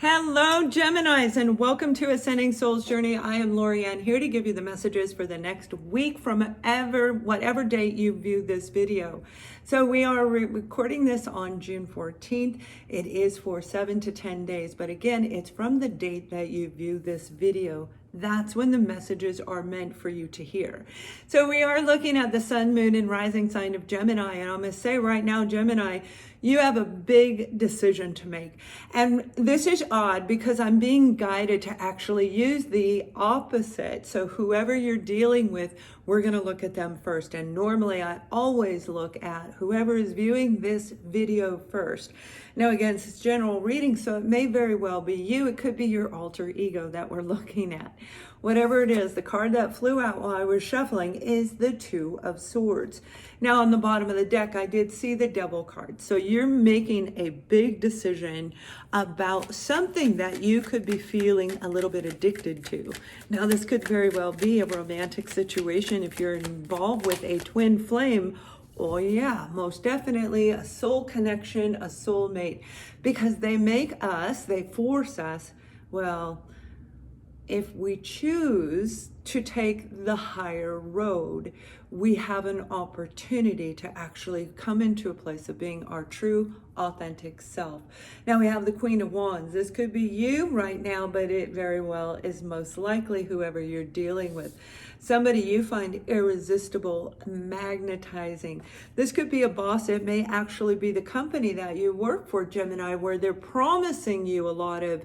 Hello, Geminis, and welcome to Ascending Souls Journey. I am Lorianne, here to give you the messages for the next week from whatever date you view this video. So we are recording this on June 14th. It is for 7 to 10 days, but again, it's from the date that you view this video. That's when the messages are meant for you to hear. So we are looking at the sun, moon, and rising sign of Gemini. And I'm going to say right now, Gemini, you have a big decision to make. And this is odd because I'm being guided to actually use the opposite. So whoever you're dealing with, we're going to look at them first. And normally I always look at whoever is viewing this video first. Now, again, it's general reading, so it may very well be you. It could be your alter ego that we're looking at. Whatever it is, the card that flew out while I was shuffling is the Two of Swords. Now, on the bottom of the deck, I did see the Devil card. So you're making a big decision about something that you could be feeling a little bit addicted to. Now, this could very well be a romantic situation if you're involved with a twin flame. Oh yeah, most definitely a soul connection, a soulmate, because they force us, well, if we choose to take the higher road, we have an opportunity to actually come into a place of being our true, authentic self. Now we have the Queen of Wands. This could be you right now, but it very well is most likely whoever you're dealing with. Somebody you find irresistible, magnetizing. This could be a boss. It may actually be the company that you work for, Gemini, where they're promising you a lot of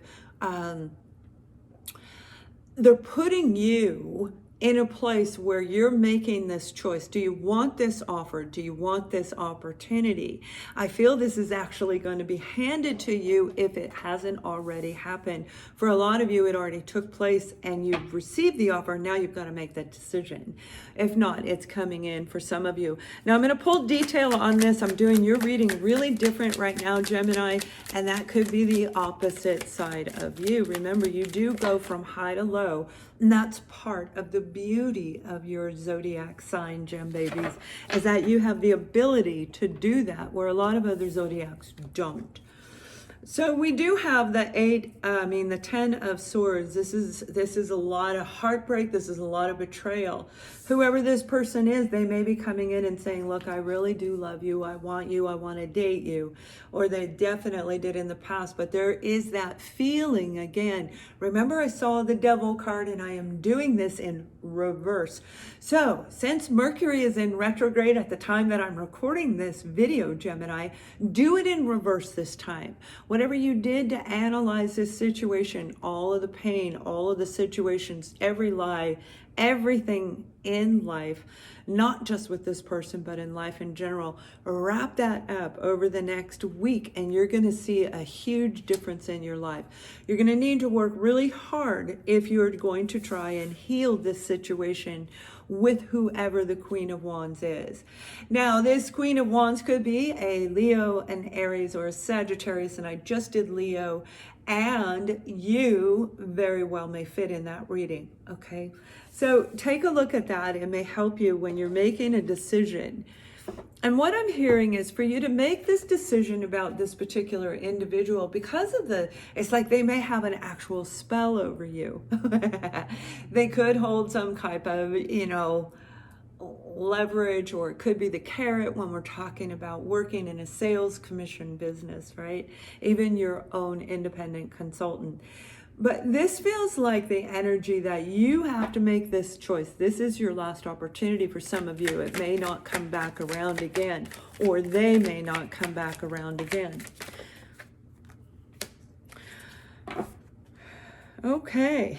they're putting you in a place where you're making this choice. Do you want this offer? Do you want this opportunity? I feel this is actually going to be handed to you if it hasn't already happened. For a lot of you, it already took place and you've received the offer. Now you've got to make that decision. If not, it's coming in for some of you. Now I'm going to pull detail on this. I'm doing your reading really different right now, Gemini, and that could be the opposite side of you. Remember, you do go from high to low. And that's part of the beauty of your zodiac sign, Gem babies, is that you have the ability to do that where a lot of other zodiacs don't. So we do have the 10 of Swords. This is a lot of heartbreak. This is a lot of betrayal. Whoever this person is, they may be coming in and saying, look, I really do love you. I want to date you. Or they definitely did in the past, but there is that feeling again. Remember, I saw the Devil card and I am doing this in reverse. So since Mercury is in retrograde at the time that I'm recording this video, Gemini, do it in reverse this time. Whatever you did to analyze this situation, all of the pain, all of the situations, every lie, everything in life, not just with this person, but in life in general, wrap that up over the next week and you're going to see a huge difference in your life. You're going to need to work really hard if you're going to try and heal this situation with whoever the Queen of Wands is. Now, this Queen of Wands could be a Leo, an Aries, or a Sagittarius, and I just did Leo, and you very well may fit in that reading, okay? So take a look at that. It may help you when you're making a decision. And what I'm hearing is for you to make this decision about this particular individual because of it's like they may have an actual spell over you. They could hold some type of, leverage, or it could be the carrot when we're talking about working in a sales commission business, right? Even your own independent consultant. But this feels like the energy that you have to make this choice. This is your last opportunity for some of you. It may not come back around again, or they may not come back around again. Okay.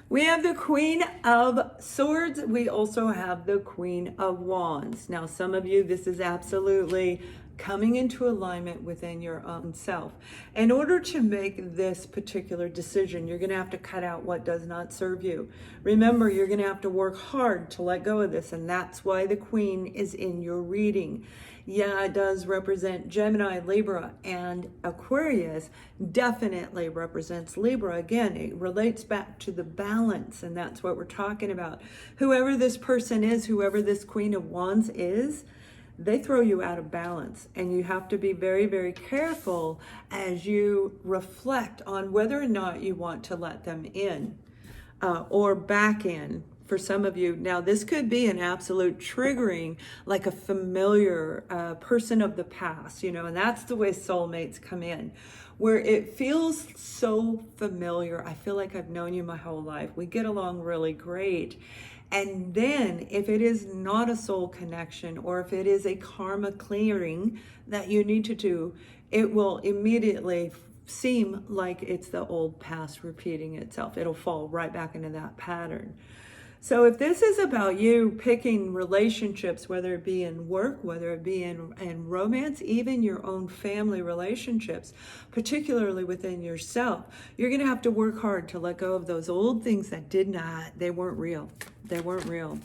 We have the Queen of Swords. We also have the Queen of Wands. Now, some of you, this is absolutely coming into alignment within your own self. In order to make this particular decision, you're going to have to cut out what does not serve you. Remember, you're going to have to work hard to let go of this, and that's why the Queen is in your reading. Yeah, it does represent Gemini, Libra, and Aquarius definitely represents Libra. Again, it relates back to the balance, and that's what we're talking about. Whoever this person is, whoever this Queen of Wands is, they throw you out of balance. And you have to be very, very careful as you reflect on whether or not you want to let them in or back in. For some of you, now this could be an absolute triggering, like a familiar person of the past, you know, and that's the way soulmates come in, where it feels so familiar. I feel like I've known you my whole life. We get along really great. And then if it is not a soul connection, or if it is a karma clearing that you need to do, it will immediately seem like it's the old past repeating itself. It'll fall right back into that pattern. So if this is about you picking relationships, whether it be in work, whether it be in romance, even your own family relationships, particularly within yourself, you're going to have to work hard to let go of those old things that they weren't real. They weren't real.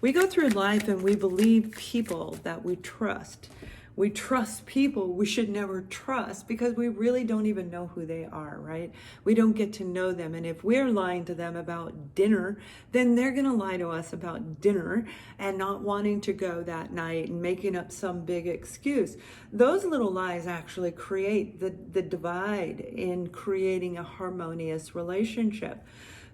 We go through life and we believe people that we trust. We trust people we should never trust because we really don't even know who they are, right? We don't get to know them. And if we're lying to them about dinner, then they're going to lie to us about dinner and not wanting to go that night and making up some big excuse. Those little lies actually create the divide in creating a harmonious relationship.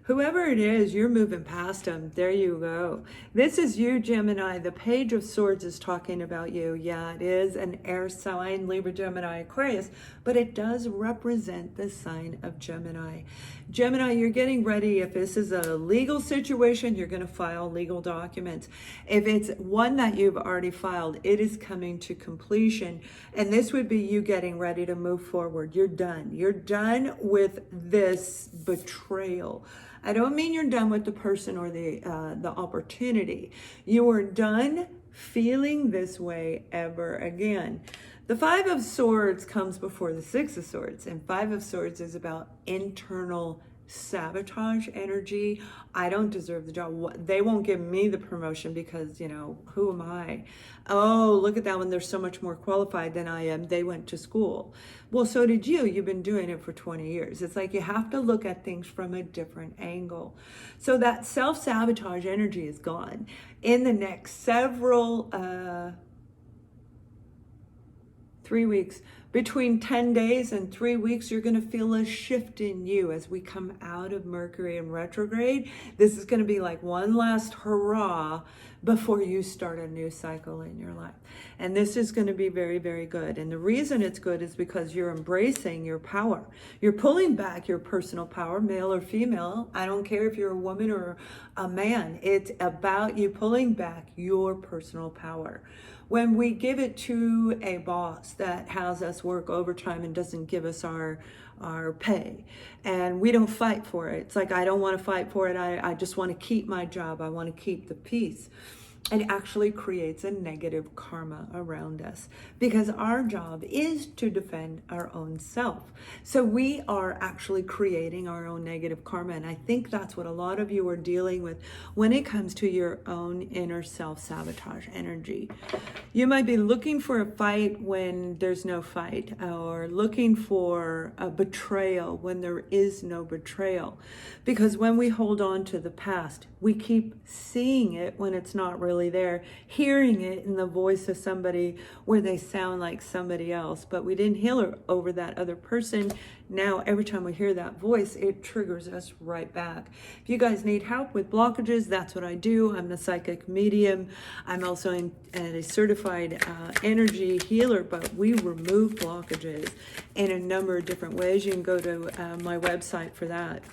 Whoever it is, you're moving past them. There you go. This is you, Gemini. The Page of Swords is talking about you. Yeah, it is an air sign, Libra, Gemini, Aquarius, but it does represent the sign of Gemini. Gemini, you're getting ready. If this is a legal situation, you're going to file legal documents. If it's one that you've already filed, it is coming to completion. And this would be you getting ready to move forward. You're done. You're done with this betrayal. I don't mean you're done with the person or the opportunity. You are done feeling this way ever again. The Five of Swords comes before the Six of Swords, and Five of Swords is about internal sabotage energy. I don't deserve the job. They won't give me the promotion because, you know, who am I? Oh, look at that one. They're so much more qualified than I am. They went to school. Well, so did you. You've been doing it for 20 years. It's like you have to look at things from a different angle. So that self-sabotage energy is gone. In the next several 3 weeks, between 10 days and 3 weeks, you're going to feel a shift in you as we come out of Mercury in retrograde. This is going to be like one last hurrah before you start a new cycle in your life. And this is going to be very, very good. And the reason it's good is because you're embracing your power. You're pulling back your personal power, male or female. I don't care if you're a woman or a man. It's about you pulling back your personal power. When we give it to a boss that has us work overtime and doesn't give us our pay, and we don't fight for it, it's like, I don't want to fight for it. I just want to keep my job. I want to keep the peace. It actually creates a negative karma around us because our job is to defend our own self. So we are actually creating our own negative karma. And I think that's what a lot of you are dealing with when it comes to your own inner self-sabotage energy. You might be looking for a fight when there's no fight, or looking for a betrayal when there is no betrayal. Because when we hold on to the past, we keep seeing it when it's not really there, hearing it in the voice of somebody where they sound like somebody else, but we didn't heal over that other person. Now, every time we hear that voice, it triggers us right back. If you guys need help with blockages, that's what I do. I'm a psychic medium. I'm also a certified energy healer, but we remove blockages in a number of different ways. You can go to my website for that.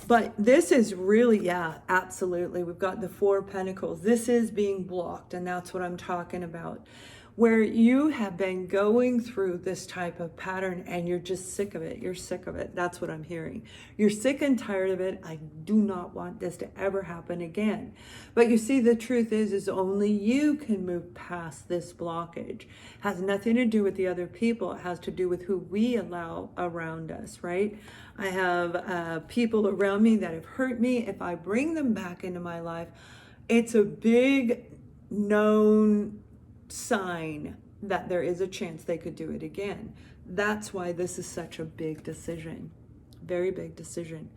But this is really, yeah, absolutely. We've got the Four of Pentacles. This is being blocked, and that's what I'm talking about. Where you have been going through this type of pattern and you're just sick of it. You're sick of it. That's what I'm hearing. You're sick and tired of it. I do not want this to ever happen again. But you see, the truth is only you can move past this blockage. It has nothing to do with the other people. It has to do with who we allow around us, right? I have people around me that have hurt me. If I bring them back into my life, it's a big known sign that there is a chance they could do it again. That's why this is such a big decision. Very big decision.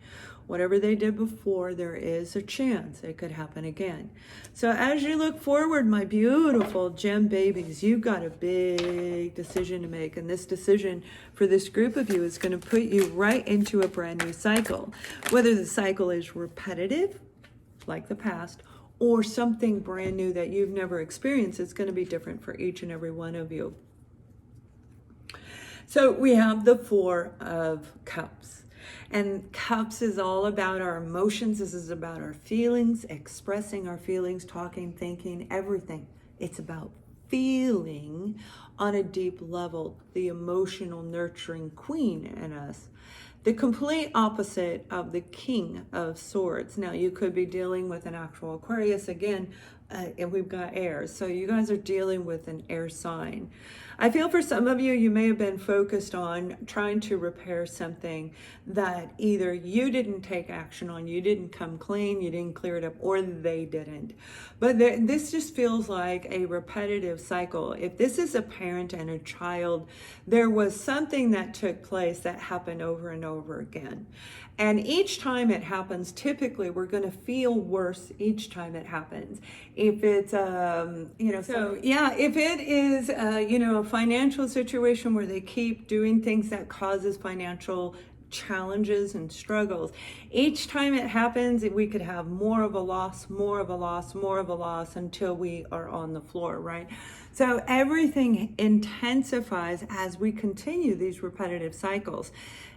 Whatever they did before, there is a chance it could happen again. So as you look forward, my beautiful gem babies, you've got a big decision to make. And this decision for this group of you is going to put you right into a brand new cycle. Whether the cycle is repetitive, like the past, or something brand new that you've never experienced, it's going to be different for each and every one of you. So we have the Four of Cups. And Cups is all about our emotions. This is about our feelings, expressing our feelings, talking, thinking, everything. It's about feeling on a deep level, the emotional, nurturing queen in us. The complete opposite of the King of Swords. Now, you could be dealing with an actual Aquarius again, and we've got air. So you guys are dealing with an air sign. I feel for some of you, you may have been focused on trying to repair something that either you didn't take action on, you didn't come clean, you didn't clear it up, or they didn't. But this just feels like a repetitive cycle. If this is a parent and a child, there was something that took place that happened over and over again. And each time it happens, typically we're going to feel worse each time it happens. If it's, if it is, a financial situation where they keep doing things that causes financial challenges and struggles, each time it happens, we could have more of a loss, more of a loss, more of a loss until we are on the floor, right? So everything intensifies as we continue these repetitive cycles.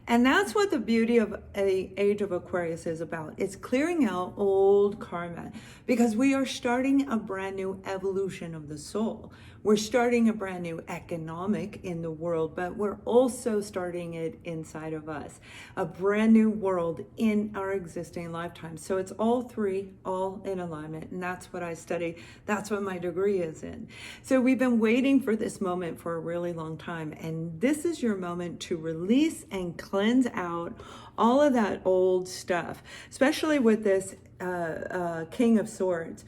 And that's what the beauty of the age of Aquarius is about. It's clearing out old karma, because we are starting a brand new evolution of the soul. We're starting a brand new economic in the world, but we're also starting it inside of us. A brand new world in our existing lifetime. So it's all three, all in alignment. And that's what I study. That's what my degree is in. So we've been waiting for this moment for a really long time. And this is your moment to release and cleanse out all of that old stuff, especially with this King of Swords.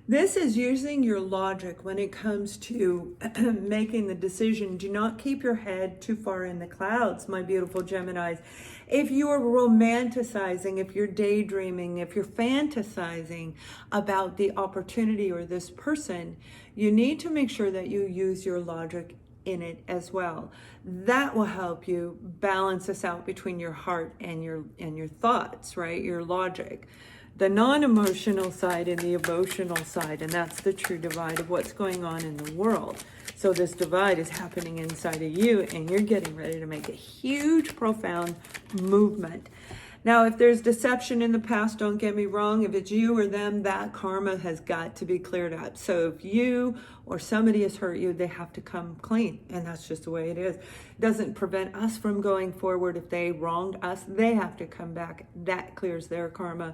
This is using your logic when it comes to making the decision. Do not keep your head too far in the clouds, my beautiful Geminis. If you're romanticizing, if you're daydreaming, if you're fantasizing about the opportunity or this person, you need to make sure that you use your logic in it as well. That will help you balance this out between your heart and your thoughts, right? Your logic. The non-emotional side and the emotional side, and that's the true divide of what's going on in the world. So this divide is happening inside of you, and you're getting ready to make a huge, profound movement. Now, if there's deception in the past, don't get me wrong. If it's you or them, that karma has got to be cleared up. So if you or somebody has hurt you, they have to come clean. And that's just the way it is. It doesn't prevent us from going forward. If they wronged us, they have to come back. That clears their karma.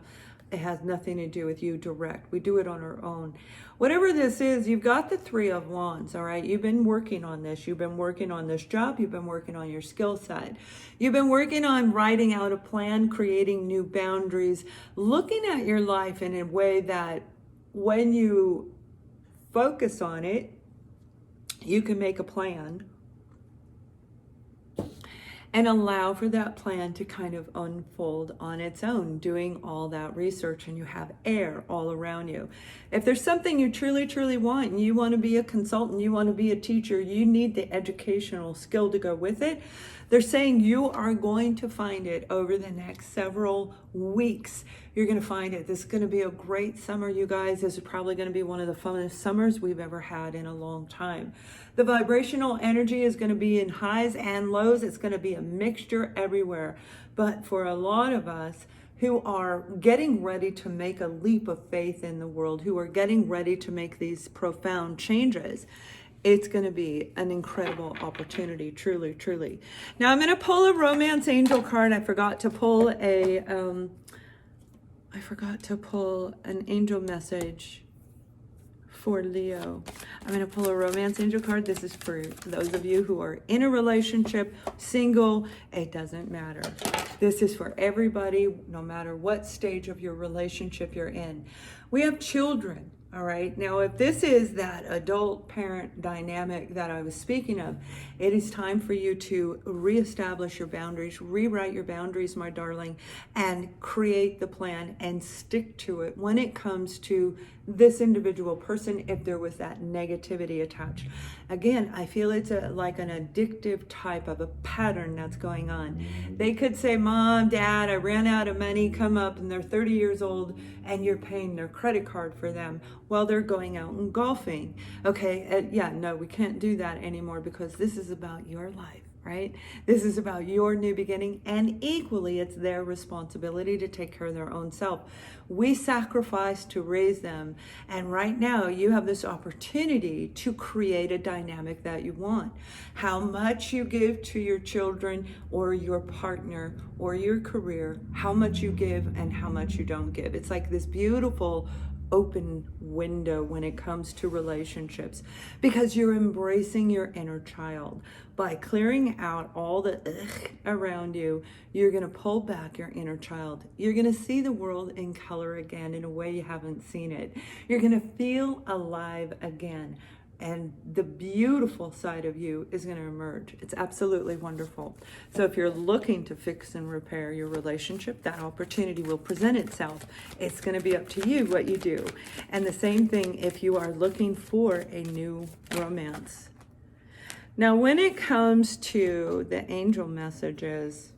It has nothing to do with you direct. We do it on our own. Whatever this is, you've got the Three of Wands, all right? You've been working on this. You've been working on this job. You've been working on your skill side. You've been working on writing out a plan, creating new boundaries, looking at your life in a way that when you focus on it, you can make a plan and allow for that plan to kind of unfold on its own, doing all that research, and you have air all around you. If there's something you truly, truly want, and you want to be a consultant, you want to be a teacher, you need the educational skill to go with it. They're saying you are going to find it over the next several weeks. You're going to find it. This is going to be a great summer, you guys. This is probably going to be one of the funnest summers we've ever had in a long time. The vibrational energy is going to be in highs and lows. It's going to be a mixture everywhere. But for a lot of us who are getting ready to make a leap of faith in the world, who are getting ready to make these profound changes, it's going to be an incredible opportunity, truly, truly. Now I'm going to pull a romance angel card. I forgot to pull an angel message for Leo. I'm going to pull a romance angel card. This is for those of you who are in a relationship, single. It doesn't matter. This is for everybody, no matter what stage of your relationship you're in. We have children. All right. Now, if this is that adult parent dynamic that I was speaking of, it is time for you to reestablish your boundaries, rewrite your boundaries, my darling, and create the plan and stick to it when it comes to this individual person, if there was that negativity attached. Again, I feel it's like an addictive type of a pattern that's going on. They could say, Mom, Dad, I ran out of money, come up, and they're 30 years old, and you're paying their credit card for them while they're going out and golfing. Okay, yeah, no, we can't do that anymore because this is about your life. Right? This is about your new beginning, and equally it's their responsibility to take care of their own self. We sacrifice to raise them, and right now you have this opportunity to create a dynamic that you want. How much you give to your children or your partner or your career, how much you give and how much you don't give. It's like this beautiful open window when it comes to relationships, because you're embracing your inner child. By clearing out all the ugh around you, you're going to pull back your inner child. You're going to see the world in color again in a way you haven't seen it. You're going to feel alive again. And the beautiful side of you is going to emerge. It's absolutely wonderful. So if you're looking to fix and repair your relationship, that opportunity will present itself. It's going to be up to you what you do. And the same thing if you are looking for a new romance. Now, when it comes to the angel messages,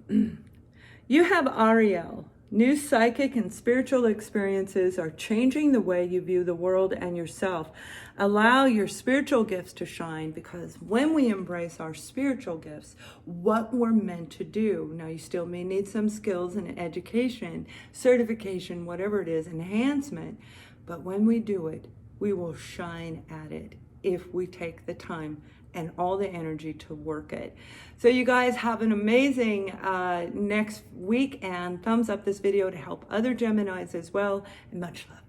you have Ariel. New psychic and spiritual experiences are changing the way you view the world and yourself. Allow your spiritual gifts to shine, because when we embrace our spiritual gifts, what we're meant to do, now you still may need some skills and education, certification, whatever it is, enhancement, but when we do it, we will shine at it if we take the time and all the energy to work it. So you guys have an amazing next week, and thumbs up this video to help other Geminis as well, and much love.